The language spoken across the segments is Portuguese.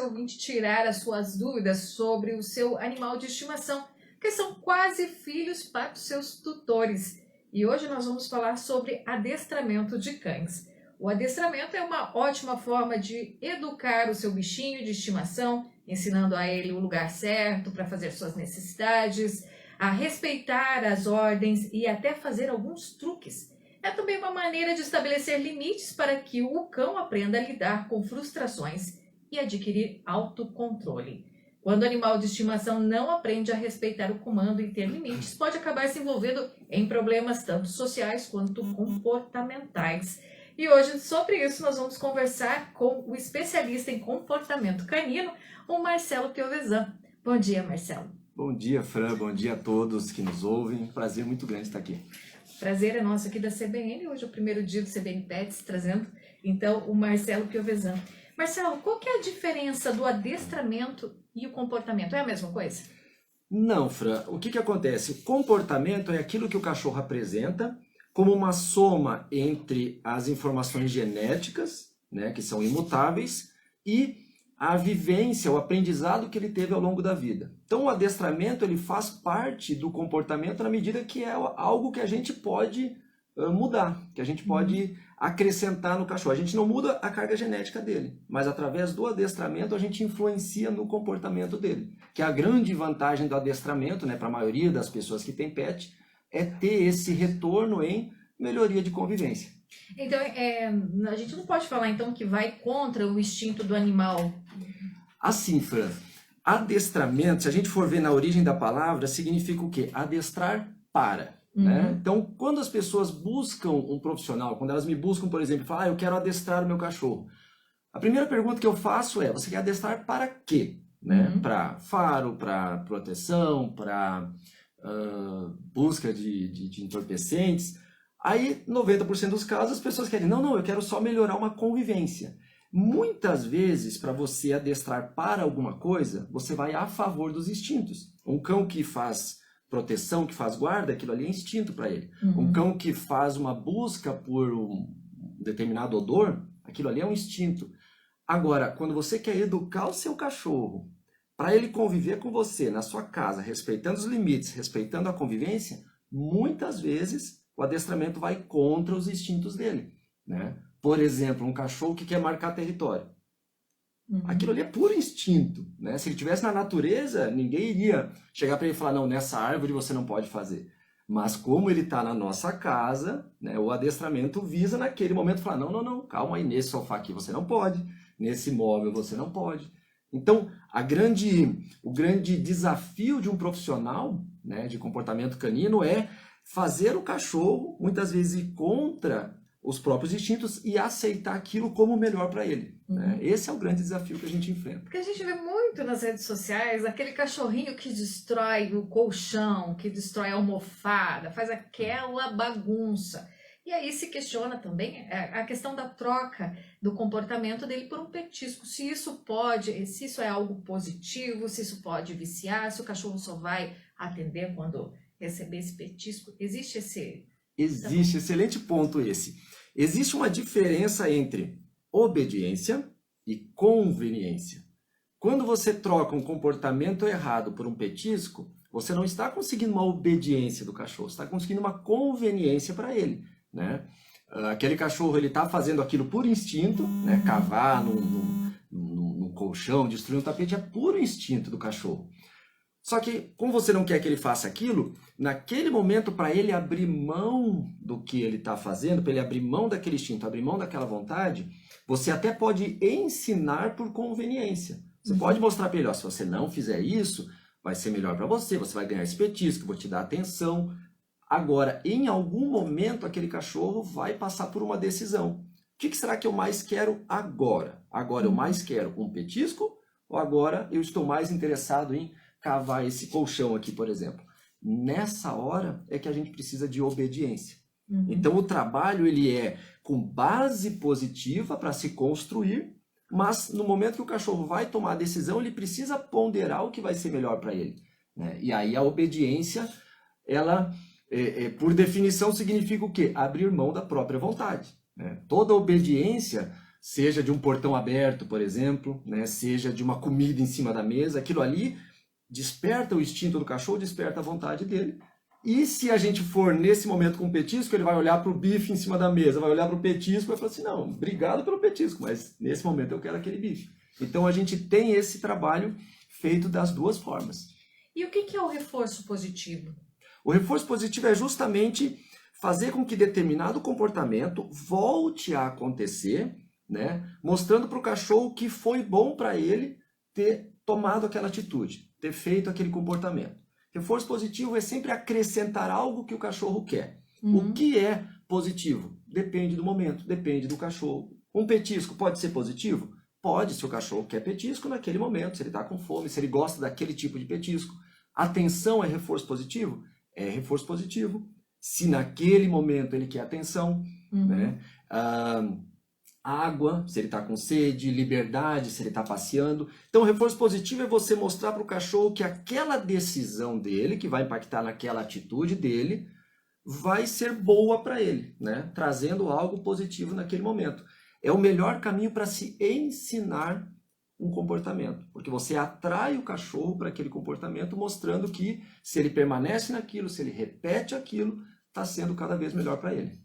ouvinte tirar as suas dúvidas sobre o seu animal de estimação, que são quase filhos para os seus tutores. E hoje nós vamos falar sobre adestramento de cães. O adestramento é uma ótima forma de educar o seu bichinho de estimação, ensinando a ele o lugar certo para fazer suas necessidades, a respeitar as ordens e até fazer alguns truques. É também uma maneira de estabelecer limites para que o cão aprenda a lidar com frustrações e adquirir autocontrole. Quando o animal de estimação não aprende a respeitar o comando e ter limites, pode acabar se envolvendo em problemas tanto sociais quanto comportamentais. E hoje, sobre isso, nós vamos conversar com o especialista em comportamento canino, o Marcelo Piovesan. Bom dia, Marcelo. Bom dia, Fran. Bom dia a todos que nos ouvem. Prazer muito grande estar aqui. Prazer é nosso aqui da CBN. Hoje é o primeiro dia do CBN Pets, trazendo, então, o Marcelo Piovesan. Marcelo, qual que é a diferença do adestramento e o comportamento? É a mesma coisa? Não, Fran. O que acontece? O comportamento é aquilo que o cachorro apresenta como uma soma entre as informações genéticas, né, que são imutáveis, e a vivência, o aprendizado que ele teve ao longo da vida. Então o adestramento ele faz parte do comportamento na medida que é algo que a gente pode mudar, que a gente pode acrescentar no cachorro. A gente não muda a carga genética dele, mas através do adestramento a gente influencia no comportamento dele. Que é a grande vantagem do adestramento, né, para a maioria das pessoas que tem pet, é ter esse retorno em melhoria de convivência. Então, a gente não pode falar então que vai contra o instinto do animal. Assim, Fran, adestramento, se a gente for ver na origem da palavra, significa o quê? Adestrar para. Né? Então, quando as pessoas buscam um profissional, quando elas me buscam, por exemplo, falam, eu quero adestrar o meu cachorro. A primeira pergunta que eu faço é, você quer adestrar para quê? Né? Para faro, para proteção, para busca de entorpecentes. Aí, 90% dos casos, as pessoas querem, não, eu quero só melhorar uma convivência. Muitas vezes, para você adestrar para alguma coisa, você vai a favor dos instintos. Um cão que faz proteção, que faz guarda, aquilo ali é instinto para ele. Um cão que faz uma busca por um determinado odor, aquilo ali é um instinto. Agora, quando você quer educar o seu cachorro para ele conviver com você na sua casa, respeitando os limites, respeitando a convivência, muitas vezes o adestramento vai contra os instintos dele, né? Por exemplo, um cachorro que quer marcar território. Aquilo ali é puro instinto, né? Se ele estivesse na natureza, ninguém iria chegar para ele e falar, não, nessa árvore você não pode fazer. Mas como ele está na nossa casa, né, o adestramento visa naquele momento falar, não, calma aí, nesse sofá aqui você não pode, nesse móvel você não pode. Então, o grande desafio de um profissional, né, de comportamento canino é fazer o cachorro, muitas vezes, ir contra os próprios instintos e aceitar aquilo como o melhor para ele. Né? Esse é o grande desafio que a gente enfrenta. Porque a gente vê muito nas redes sociais aquele cachorrinho que destrói o colchão, que destrói a almofada, faz aquela bagunça. E aí se questiona também a questão da troca do comportamento dele por um petisco. Se isso é algo positivo, se isso pode viciar, se o cachorro só vai atender quando receber esse petisco. Existe esse... Existe, excelente ponto esse. Existe uma diferença entre obediência e conveniência. Quando você troca um comportamento errado por um petisco, você não está conseguindo uma obediência do cachorro, você está conseguindo uma conveniência para ele. Né? Aquele cachorro ele está fazendo aquilo por instinto, né? Cavar num colchão, destruir um tapete, é puro instinto do cachorro. Só que, como você não quer que ele faça aquilo, naquele momento, para ele abrir mão do que ele está fazendo, para ele abrir mão daquele instinto, abrir mão daquela vontade, você até pode ensinar por conveniência. Você pode mostrar para ele, ó, se você não fizer isso, vai ser melhor para você, você vai ganhar esse petisco, vou te dar atenção. Agora, em algum momento, aquele cachorro vai passar por uma decisão. O que será que eu mais quero agora? Agora eu mais quero um petisco ou agora eu estou mais interessado em cavar esse colchão aqui, por exemplo? Nessa hora é que a gente precisa de obediência. Então o trabalho ele é com base positiva para se construir, mas no momento que o cachorro vai tomar a decisão, ele precisa ponderar o que vai ser melhor para ele. Né? E aí a obediência, ela, por definição, significa o quê? Abrir mão da própria vontade. Né? Toda obediência seja de um portão aberto, por exemplo, né? Seja de uma comida em cima da mesa, aquilo ali desperta o instinto do cachorro, desperta a vontade dele. E se a gente for nesse momento com o petisco, ele vai olhar para o bife em cima da mesa, vai olhar para o petisco e vai falar assim, não, obrigado pelo petisco, mas nesse momento eu quero aquele bife. Então a gente tem esse trabalho feito das duas formas. E o que é o reforço positivo? O reforço positivo é justamente fazer com que determinado comportamento volte a acontecer, né? Mostrando para o cachorro que foi bom para ele ter tomado aquela atitude, ter feito aquele comportamento. Reforço positivo é sempre acrescentar algo que o cachorro quer. O que é positivo? Depende do momento, depende do cachorro. Um petisco pode ser positivo? Pode, se o cachorro quer petisco naquele momento, se ele está com fome, se ele gosta daquele tipo de petisco. Atenção é reforço positivo? É reforço positivo. Se naquele momento ele quer atenção, né? Água, se ele está com sede, liberdade, se ele está passeando. Então, o reforço positivo é você mostrar para o cachorro que aquela decisão dele, que vai impactar naquela atitude dele, vai ser boa para ele, né? Trazendo algo positivo naquele momento. É o melhor caminho para se ensinar um comportamento, porque você atrai o cachorro para aquele comportamento, mostrando que se ele permanece naquilo, se ele repete aquilo, está sendo cada vez melhor para ele.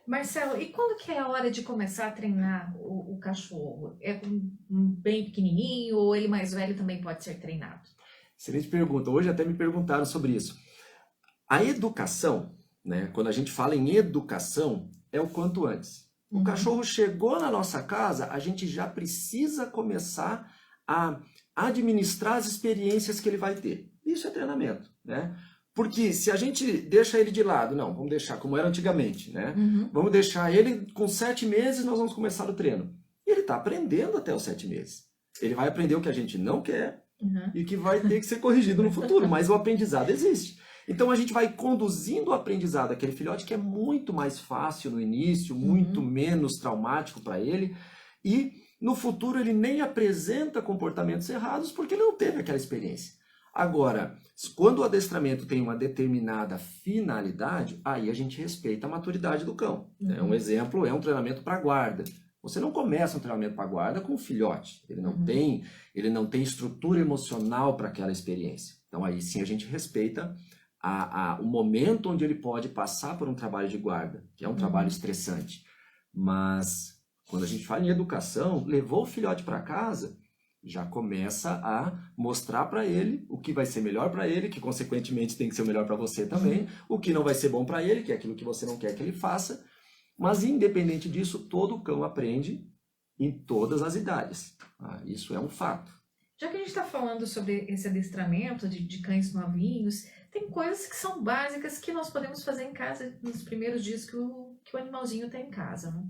Marcelo, e quando que é a hora de começar a treinar o cachorro? É bem pequenininho ou ele mais velho também pode ser treinado? Excelente pergunta. Hoje até me perguntaram sobre isso. A educação, né, quando a gente fala em educação, é o quanto antes. O cachorro chegou na nossa casa, a gente já precisa começar a administrar as experiências que ele vai ter. Isso é treinamento, né? Porque se a gente deixa ele de lado, não, vamos deixar como era antigamente, né? Vamos deixar ele com 7 meses, nós vamos começar o treino. E ele está aprendendo até os 7 meses. Ele vai aprender o que a gente não quer e que vai ter que ser corrigido no futuro, mas o aprendizado existe. Então a gente vai conduzindo o aprendizado daquele filhote, que é muito mais fácil no início, muito menos traumático para ele, e no futuro ele nem apresenta comportamentos errados porque ele não teve aquela experiência. Agora, quando o adestramento tem uma determinada finalidade, aí a gente respeita a maturidade do cão. Um exemplo é um treinamento para guarda. Você não começa um treinamento para guarda com um filhote. Ele não tem estrutura emocional para aquela experiência. Então aí sim a gente respeita o momento onde ele pode passar por um trabalho de guarda, que é um trabalho estressante. Mas quando a gente fala em educação, levou o filhote para casa, já começa a mostrar para ele o que vai ser melhor para ele, que consequentemente tem que ser melhor para você também, o que não vai ser bom para ele, que é aquilo que você não quer que ele faça. Mas independente disso, todo cão aprende em todas as idades. Isso é um fato. Já que a gente está falando sobre esse adestramento de cães novinhos, tem coisas que são básicas que nós podemos fazer em casa nos primeiros dias que o animalzinho está em casa, né?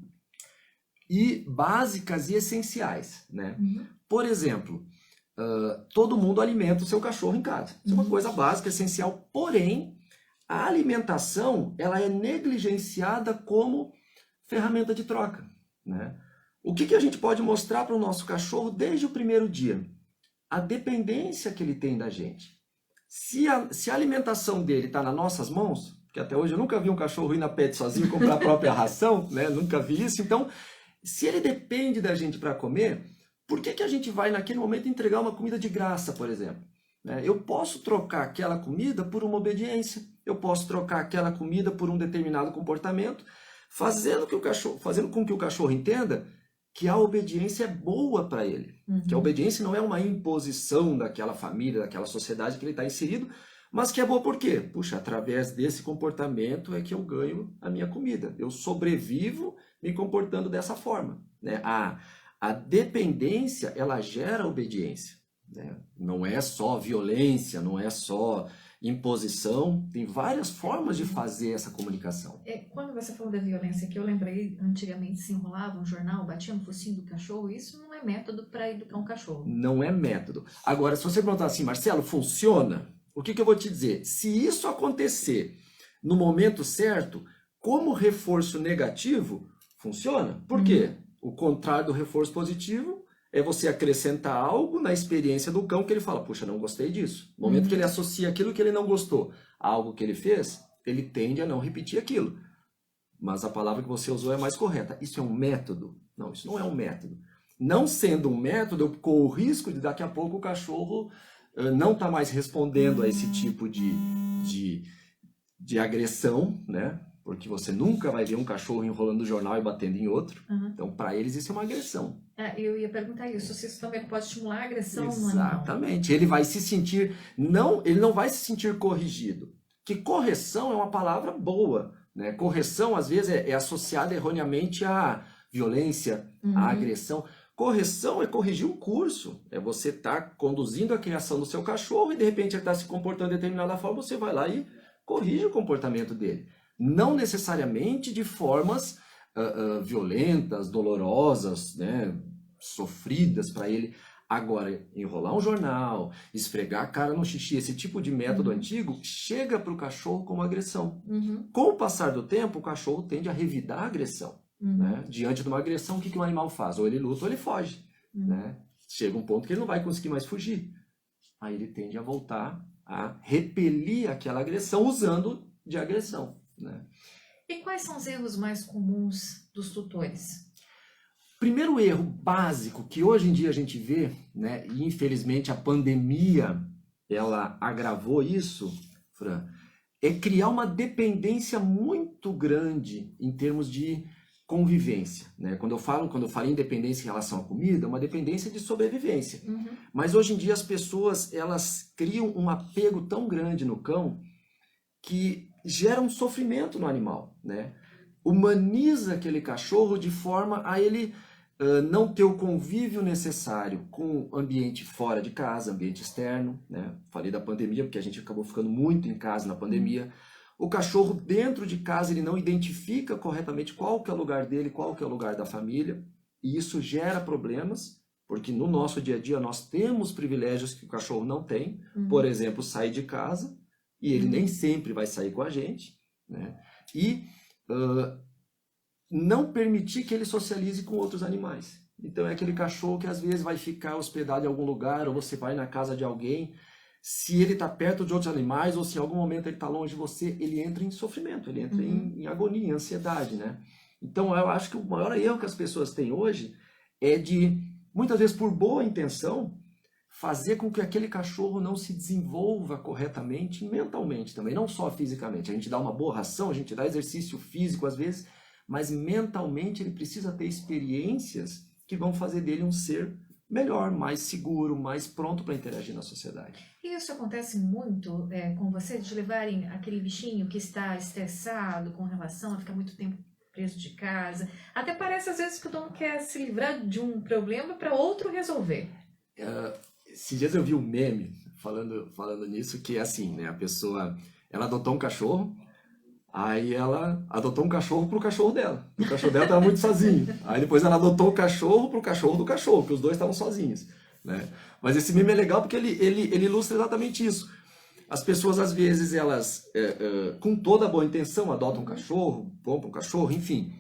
E básicas e essenciais, né? Por exemplo, todo mundo alimenta o seu cachorro em casa. Isso é uma coisa básica, essencial. Porém, a alimentação ela é negligenciada como ferramenta de troca, né? O que a gente pode mostrar para o nosso cachorro desde o primeiro dia? A dependência que ele tem da gente. Se a alimentação dele está nas nossas mãos, porque até hoje eu nunca vi um cachorro ir na pet sozinho e comprar a própria ração, né? Nunca vi isso. Então, se ele depende da gente para comer, por que a gente vai naquele momento entregar uma comida de graça, por exemplo? Eu posso trocar aquela comida por uma obediência, eu posso trocar aquela comida por um determinado comportamento, fazendo com que o cachorro entenda que a obediência é boa para ele. Que a obediência não é uma imposição daquela família, daquela sociedade que ele está inserido, mas que é boa por quê? Puxa, através desse comportamento é que eu ganho a minha comida. Eu sobrevivo me comportando dessa forma, né? A dependência, ela gera obediência, né? Não é só violência, não é só imposição, tem várias formas de fazer essa comunicação. Quando você falou da violência, que eu lembrei, antigamente se enrolava um jornal, batia no focinho do cachorro, isso não é método para educar um cachorro. Não é método. Agora, se você perguntar assim, Marcelo, funciona? O que eu vou te dizer? Se isso acontecer no momento certo, como reforço negativo, funciona. Por quê? O contrário do reforço positivo é você acrescentar algo na experiência do cão que ele fala, puxa, não gostei disso. No momento que ele associa aquilo que ele não gostou a algo que ele fez, ele tende a não repetir aquilo. mas a palavra que você usou é mais correta. Isso é um método? Não, isso não é um método. Não sendo um método, eu corro o risco de daqui a pouco o cachorro não tá mais respondendo a esse tipo de agressão, né? Porque você nunca vai ver um cachorro enrolando o jornal e batendo em outro. Então, para eles, isso é uma agressão. Eu ia perguntar isso, se isso também pode estimular a agressão no animal. Exatamente. Ele vai se sentir, ele não vai se sentir corrigido. Que correção é uma palavra boa, né? Correção, às vezes, é associada erroneamente à violência, à agressão. Correção é corrigir um curso. É você estar conduzindo a criação do seu cachorro e, de repente, ele está se comportando de determinada forma, você vai lá e corrige o comportamento dele. Não necessariamente de formas violentas, dolorosas, né, sofridas para ele. Agora, enrolar um jornal, esfregar a cara no xixi, esse tipo de método antigo, chega para o cachorro como agressão. Com o passar do tempo, o cachorro tende a revidar a agressão. Né? Diante de uma agressão, o que um animal faz? Ou ele luta ou ele foge. Né? Chega um ponto que ele não vai conseguir mais fugir. Aí ele tende a voltar a repelir aquela agressão usando de agressão. Né? E quais são os erros mais comuns dos tutores? Primeiro erro básico que hoje em dia a gente vê, né, e infelizmente a pandemia ela agravou isso, Fran, é criar uma dependência muito grande em termos de convivência. Né? Quando eu falo em dependência em relação à comida, é uma dependência de sobrevivência. Mas hoje em dia as pessoas elas criam um apego tão grande no cão que gera um sofrimento no animal, né? Humaniza aquele cachorro de forma a ele não ter o convívio necessário com o ambiente fora de casa, ambiente externo, né? Falei da pandemia, porque a gente acabou ficando muito em casa na pandemia. O cachorro dentro de casa, ele não identifica corretamente qual que é o lugar dele, qual que é o lugar da família, e isso gera problemas, porque no nosso dia a dia nós temos privilégios que o cachorro não tem, por exemplo, sair de casa, e ele nem sempre vai sair com a gente, né? E não permitir que ele socialize com outros animais. Então é aquele cachorro que às vezes vai ficar hospedado em algum lugar, ou você vai na casa de alguém, se ele está perto de outros animais, ou se em algum momento ele está longe de você, ele entra em sofrimento, ele entra em agonia, em ansiedade, né? Então eu acho que o maior erro que as pessoas têm hoje é de, muitas vezes por boa intenção, fazer com que aquele cachorro não se desenvolva corretamente mentalmente também, não só fisicamente. A gente dá uma boa ração, a gente dá exercício físico às vezes, mas mentalmente ele precisa ter experiências que vão fazer dele um ser melhor, mais seguro, mais pronto para interagir na sociedade. E isso acontece muito com você, de levarem aquele bichinho que está estressado com relação a ficar muito tempo preso de casa. Até parece às vezes que o dono quer se livrar de um problema para outro resolver. Esses dias eu vi um meme falando nisso, que é assim, né? A pessoa, ela adotou um cachorro, aí ela adotou um cachorro pro cachorro dela. O cachorro dela estava muito sozinho. Aí depois ela adotou o cachorro pro cachorro do cachorro, que os dois estavam sozinhos, né? Mas esse meme é legal porque ele ilustra exatamente isso. As pessoas, às vezes, elas, com toda a boa intenção, adotam um cachorro, compram um cachorro, enfim,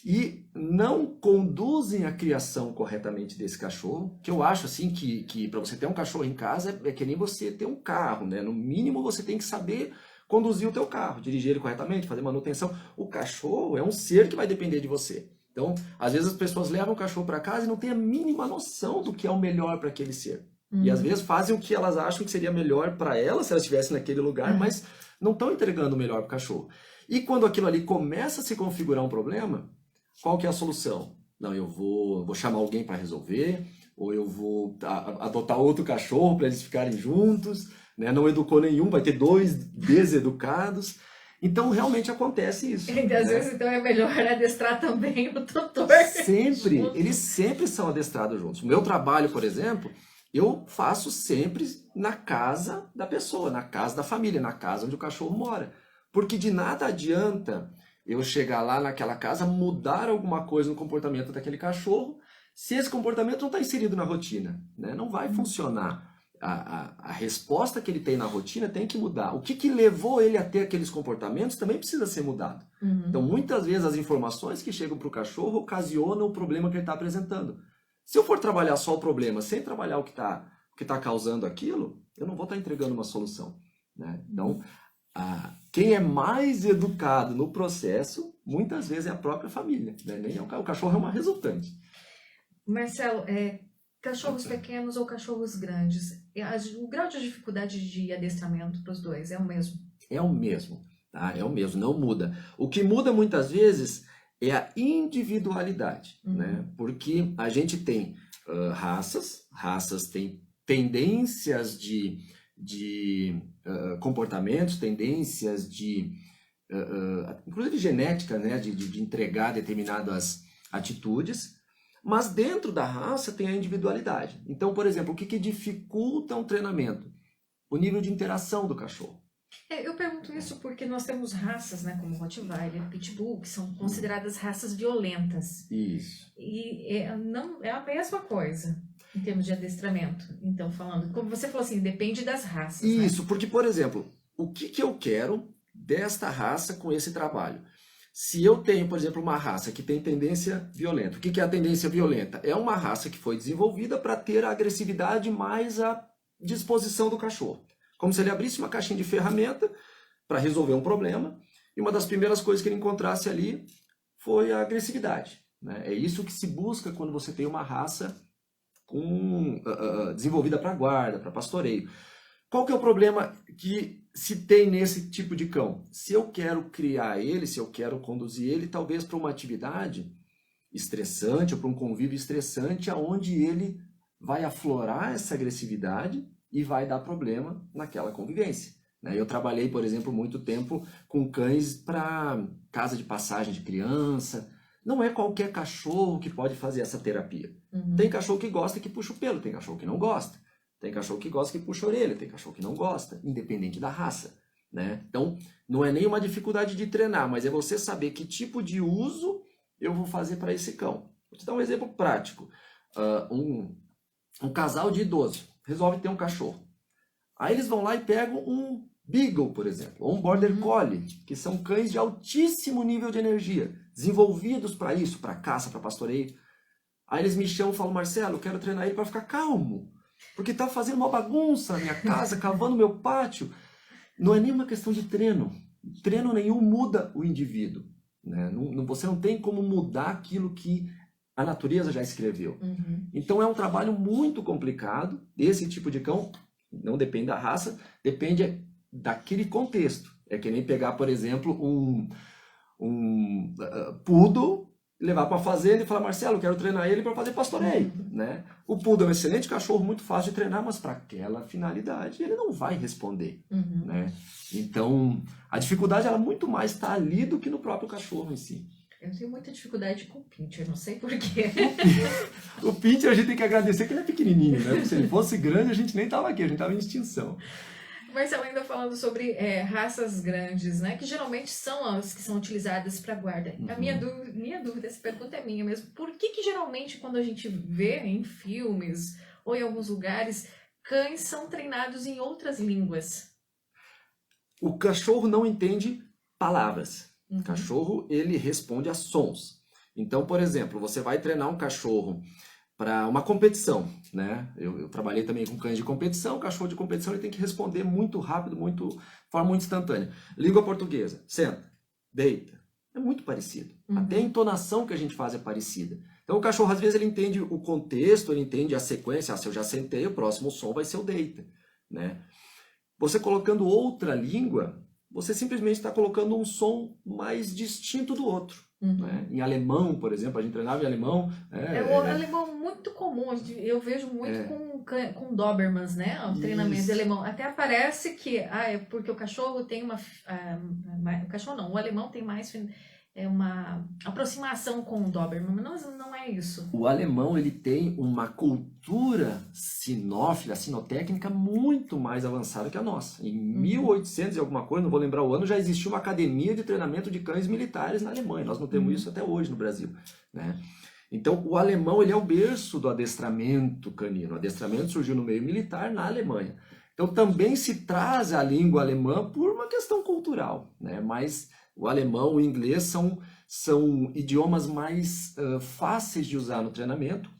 e não conduzem a criação corretamente desse cachorro, que eu acho assim que para você ter um cachorro em casa é que nem você ter um carro, né? No mínimo você tem que saber conduzir o teu carro, dirigir ele corretamente, fazer manutenção. O cachorro é um ser que vai depender de você. Então, às vezes as pessoas levam o cachorro para casa e não têm a mínima noção do que é o melhor para aquele ser. E às vezes fazem o que elas acham que seria melhor para elas, se elas estivessem naquele lugar, mas não estão entregando o melhor para o cachorro. E quando aquilo ali começa a se configurar um problema, qual que é a solução? Não, eu vou chamar alguém para resolver, ou eu vou adotar outro cachorro para eles ficarem juntos, né? Não educou nenhum, vai ter 2 deseducados. Então, realmente acontece isso. E às vezes, então, é melhor adestrar também o tutor. Sempre, eles sempre são adestrados juntos. O meu trabalho, por exemplo, eu faço sempre na casa da pessoa, na casa da família, na casa onde o cachorro mora. Porque de nada adianta eu chegar lá naquela casa, mudar alguma coisa no comportamento daquele cachorro, se esse comportamento não está inserido na rotina, né? Não vai funcionar. A resposta que ele tem na rotina tem que mudar. O que levou ele a ter aqueles comportamentos também precisa ser mudado. Então, muitas vezes, as informações que chegam para o cachorro ocasionam o problema que ele está apresentando. Se eu for trabalhar só o problema, sem trabalhar o que tá causando aquilo, eu não vou estar entregando uma solução, né? Então, Quem é mais educado no processo, muitas vezes é a própria família, né? Nem é o cachorro é uma resultante. Marcelo, cachorros pequenos ou cachorros grandes, o grau de dificuldade de adestramento para os dois é o mesmo? É o mesmo, tá? É o mesmo, não muda. O que muda muitas vezes é a individualidade, né? Porque a gente tem raças têm tendências de comportamentos, tendências inclusive genética, né? De entregar determinadas atitudes, mas dentro da raça tem a individualidade. Então, por exemplo, o que dificulta um treinamento? O nível de interação do cachorro. Eu pergunto isso porque nós temos raças, né, como Rottweiler, Pitbull, que são consideradas raças violentas. Isso. E não é a mesma coisa em termos de adestramento. Então, falando, como você falou assim, depende das raças. Isso, né? Porque, por exemplo, o que eu quero desta raça com esse trabalho? Se eu tenho, por exemplo, uma raça que tem tendência violenta, o que é a tendência violenta? É uma raça que foi desenvolvida para ter a agressividade mais à disposição do cachorro. Como se ele abrisse uma caixinha de ferramenta para resolver um problema, e uma das primeiras coisas que ele encontrasse ali foi a agressividade, né? É isso que se busca quando você tem uma raça desenvolvida para guarda, para pastoreio. Qual que é o problema que se tem nesse tipo de cão? Se eu quero criar ele, se eu quero conduzir ele, talvez para uma atividade estressante ou para um convívio estressante, aonde ele vai aflorar essa agressividade e vai dar problema naquela convivência, né? Eu trabalhei, por exemplo, muito tempo com cães para casa de passagem de criança. Não é qualquer cachorro que pode fazer essa terapia. Tem cachorro que gosta e que puxa o pelo, tem cachorro que não gosta. Tem cachorro que gosta que puxa a orelha, tem cachorro que não gosta, independente da raça, né? Então, não é nenhuma dificuldade de treinar, mas é você saber que tipo de uso eu vou fazer para esse cão. Vou te dar um exemplo prático. Um casal de idoso resolve ter um cachorro. Aí eles vão lá e pegam um Beagle, por exemplo, ou um Border Collie, que são cães de altíssimo nível de energia, desenvolvidos para isso, para caça, para pastoreio. Aí eles me chamam e falam, Marcelo, eu quero treinar ele para ficar calmo, porque está fazendo uma bagunça na minha casa, cavando meu pátio. Não é nenhuma questão de treino. Treino nenhum muda o indivíduo, né? Você não tem como mudar aquilo que a natureza já escreveu. Então é um trabalho muito complicado. Esse tipo de cão não depende da raça, depende daquele contexto. É que nem pegar, por exemplo, um poodle, levar para a fazenda e falar, Marcelo, eu quero treinar ele para fazer pastoreio, né? O poodle é um excelente cachorro, muito fácil de treinar, mas para aquela finalidade ele não vai responder, né? Então a dificuldade ela muito mais está ali do que no próprio cachorro em si. Eu tenho muita dificuldade com o pincher, não sei porquê. O pincher a gente tem que agradecer que ele é pequenininho, né? Porque se ele fosse grande a gente nem estava aqui, a gente estava em extinção. Marcelo, ainda falando sobre raças grandes, né? Que geralmente são as que são utilizadas para guarda. A minha dúvida, essa pergunta é minha mesmo. Por que geralmente quando a gente vê em filmes ou em alguns lugares, cães são treinados em outras línguas? O cachorro não entende palavras. O cachorro, ele responde a sons. Então, por exemplo, você vai treinar um cachorro para uma competição, né? Eu trabalhei também com cães de competição. O cachorro de competição ele tem que responder muito rápido, de forma muito instantânea. Língua portuguesa, senta, deita. É muito parecido. Até a entonação que a gente faz é parecida. Então o cachorro às vezes ele entende o contexto, ele entende a sequência. Se eu já sentei, o próximo som vai ser o deita, né? Você colocando outra língua, você simplesmente está colocando um som mais distinto do outro. Né? Em alemão, por exemplo, a gente treinava em alemão. O alemão muito comum, eu vejo muito com Dobermans, né? O treinamento de alemão. Até aparece que é porque o cachorro tem o cachorro não, o alemão tem mais uma aproximação com o Doberman, mas não é isso. O alemão ele tem uma cultura sinófila, sinotécnica muito mais avançada que a nossa. Em 1800 e alguma coisa, não vou lembrar o ano, já existia uma academia de treinamento de cães militares na Alemanha. Nós não temos isso até hoje no Brasil, né? Então, o alemão ele é o berço do adestramento canino. O adestramento surgiu no meio militar na Alemanha. Então, também se traz a língua alemã por uma questão cultural, né? Mas o alemão e o inglês são idiomas mais fáceis de usar no treinamento,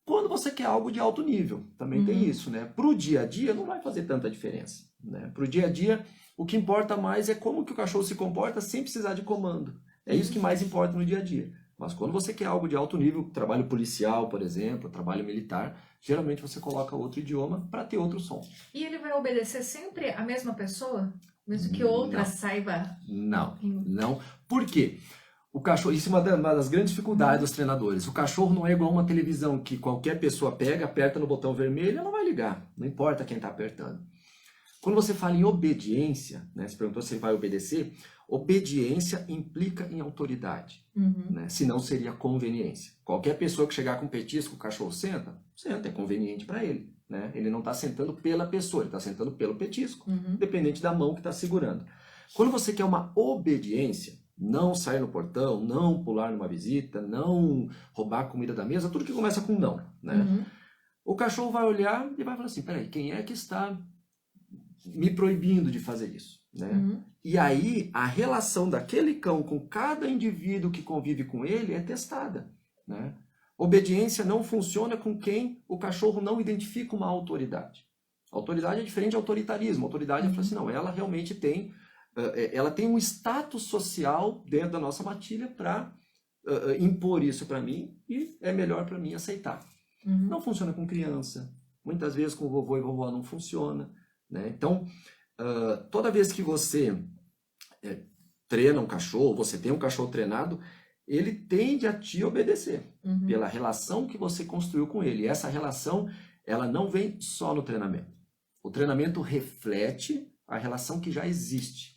Quando você quer algo de alto nível, também tem isso, né? Para o dia a dia não vai fazer tanta diferença, né? Para o dia a dia, o que importa mais é como que o cachorro se comporta sem precisar de comando. É isso que mais importa no dia a dia. Mas quando você quer algo de alto nível, trabalho policial, por exemplo, trabalho militar, geralmente você coloca outro idioma para ter outro som. E ele vai obedecer sempre a mesma pessoa? Mesmo que outra Não. saiba? Não. Por quê? O cachorro, isso é uma das grandes dificuldades dos treinadores. O cachorro não é igual uma televisão que qualquer pessoa pega, aperta no botão vermelho e ela vai ligar. Não importa quem está apertando. Quando você fala em obediência, né, você perguntou se ele vai obedecer, obediência implica em autoridade. Né? Senão seria conveniência. Qualquer pessoa que chegar com petisco, o cachorro senta, é conveniente para ele. Né? Ele não está sentando pela pessoa, ele está sentando pelo petisco, dependente da mão que está segurando. Quando você quer uma obediência, não sair no portão, não pular numa visita, não roubar a comida da mesa, tudo que começa com não. Né? O cachorro vai olhar e vai falar assim, peraí, quem é que está me proibindo de fazer isso? Né? E aí, a relação daquele cão com cada indivíduo que convive com ele é testada. Né? Obediência não funciona com quem o cachorro não identifica uma autoridade. Autoridade é diferente de autoritarismo. Autoridade é falar assim, não, ela realmente tem... ela tem um status social dentro da nossa matilha para impor isso para mim e é melhor para mim aceitar. Não funciona com criança, muitas vezes com vovô e vovó não funciona. Né? Então, toda vez que você treina um cachorro, você tem um cachorro treinado, ele tende a te obedecer pela relação que você construiu com ele. E essa relação, ela não vem só no treinamento. O treinamento reflete a relação que já existe.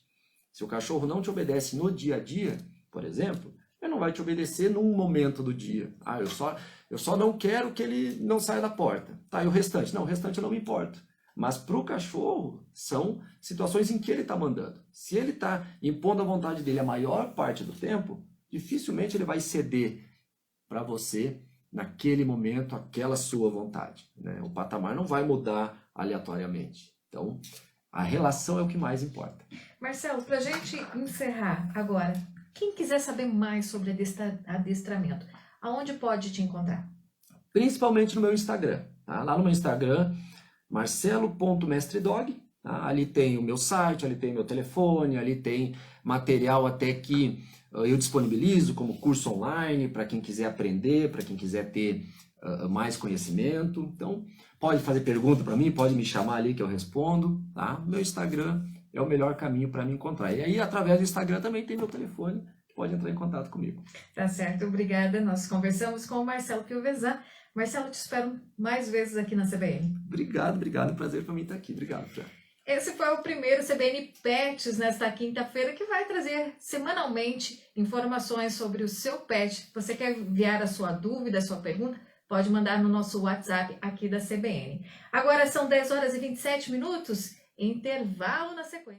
Se o cachorro não te obedece no dia a dia, por exemplo, ele não vai te obedecer num momento do dia. Ah, eu só não quero que ele não saia da porta. Tá, e o restante? Não, o restante eu não me importo. Mas para o cachorro, são situações em que ele está mandando. Se ele está impondo a vontade dele a maior parte do tempo, dificilmente ele vai ceder para você naquele momento, aquela sua vontade. Né? O patamar não vai mudar aleatoriamente. Então, a relação é o que mais importa. Marcelo, para a gente encerrar agora, quem quiser saber mais sobre adestramento, aonde pode te encontrar? Principalmente no meu Instagram. Tá? Lá no meu Instagram, marcelo.mestredog. Tá? Ali tem o meu site, ali tem meu telefone, ali tem material até que eu disponibilizo como curso online para quem quiser aprender, para quem quiser ter mais conhecimento. Então, pode fazer pergunta para mim, pode me chamar ali que eu respondo. Tá? Meu Instagram é o melhor caminho para me encontrar. E aí, através do Instagram também tem meu telefone, pode entrar em contato comigo. Tá certo, obrigada. Nós conversamos com o Marcelo Piovesan. Marcelo, te espero mais vezes aqui na CBN. Obrigado. Prazer para mim estar aqui. Obrigado, Fran. Esse foi o primeiro CBN Pets nesta quinta-feira, que vai trazer semanalmente informações sobre o seu pet. Você quer enviar a sua dúvida, a sua pergunta? Pode mandar no nosso WhatsApp aqui da CBN. Agora são 10 horas e 27 minutos, intervalo na sequência.